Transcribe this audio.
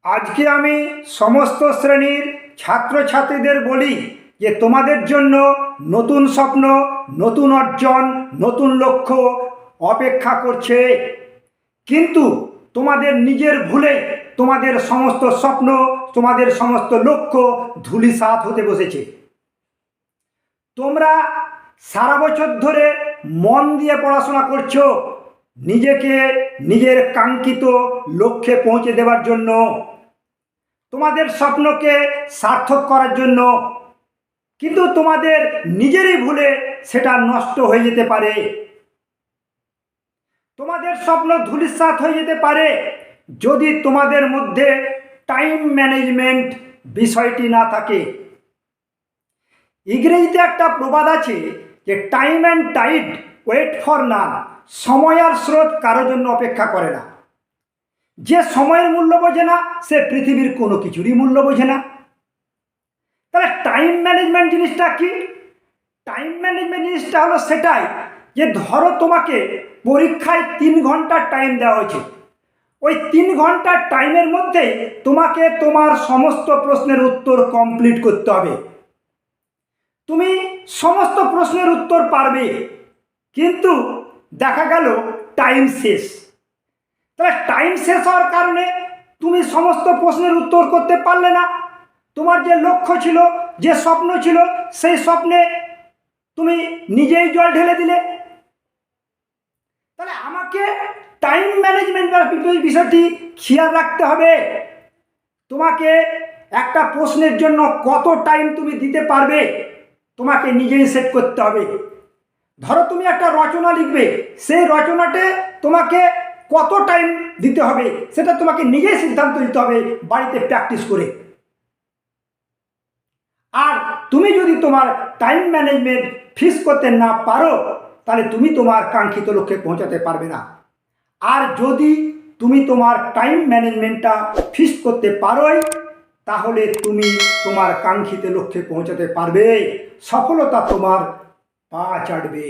আজকে আমি সমস্ত শ্রেণীর ছাত্রছাত্রীদের বলি যে তোমাদের জন্য নতুন স্বপ্ন, নতুন অর্জন, নতুন লক্ষ্য অপেক্ষা করছে। কিন্তু তোমাদের নিজের ভুলে তোমাদের সমস্ত স্বপ্ন, তোমাদের সমস্ত লক্ষ্য ধূলিসাৎ হতে বসেছে। তোমরা সারা বছর ধরে মন দিয়ে পড়াশোনা করছো নিজেকে নিজের কাঙ্ক্ষিত লক্ষ্যে পৌঁছে দেওয়ার জন্য, তোমাদের স্বপ্নকে সার্থক করার জন্য। কিন্তু তোমাদের নিজেরই ভুলে সেটা নষ্ট হয়ে যেতে পারে। তোমাদের স্বপ্ন ধূলিসাৎ হয়ে যেতে পারে যদি তোমাদের মধ্যে টাইম ম্যানেজমেন্ট বিষয়টি না থাকে। ইংরেজিতে একটা প্রবাদ আছে যে time and tide wait for none. সময় আর স্রোত কারোর জন্য অপেক্ষা করে না। যে সময়ের মূল্য বোঝে না সে পৃথিবীর কোনো কিছুরই মূল্য বোঝে না। তাহলে টাইম ম্যানেজমেন্ট জিনিসটা কি? টাইম ম্যানেজমেন্ট জিনিসটা হলো সেটাই যে ধরো তোমাকে পরীক্ষায় 3 ঘন্টার টাইম দেওয়া হয়েছে। ওই 3 ঘন্টার টাইমের মধ্যে তোমাকে তোমার সমস্ত প্রশ্নের উত্তর কমপ্লিট করতে হবে। তুমি সমস্ত প্রশ্নের উত্তর পারবে, কিন্তু দেখা গেল টাইম শেষ। তাহলে টাইম শেষ হওয়ার কারণে তুমি সমস্ত প্রশ্নের উত্তর করতে পারলে না। তোমার যে লক্ষ্য ছিল, যে স্বপ্ন ছিল, সেই স্বপ্নে তুমি নিজেই জল ঢেলে দিলে। তাহলে আমাকে টাইম ম্যানেজমেন্ট বিষয়টি খেয়াল রাখতে হবে। তোমাকে একটা প্রশ্নের জন্য কত টাইম তুমি দিতে পারবে তোমাকে নিজেই সেট করতে হবে। ধরো তুমি একটা রচনা লিখবে, সেই রচনাতে তোমাকে কত টাইম দিতে হবে সেটা তোমাকে নিজেই সিদ্ধান্ত নিতে হবে বাড়িতে প্র্যাকটিস করে। আর তুমি যদি তোমার টাইম ম্যানেজমেন্ট ফিক্স করতে না পারো তাহলে তুমি তোমার কাঙ্ক্ষিত লক্ষ্যে পৌঁছাতে পারবে না। আর যদি তুমি তোমার টাইম ম্যানেজমেন্টটা ফিক্স করতে পারোই তাহলে তুমি তোমার কাঙ্ক্ষিত লক্ষ্যে পৌঁছাতে পারবে, সফলতা তোমার পা চাটবে।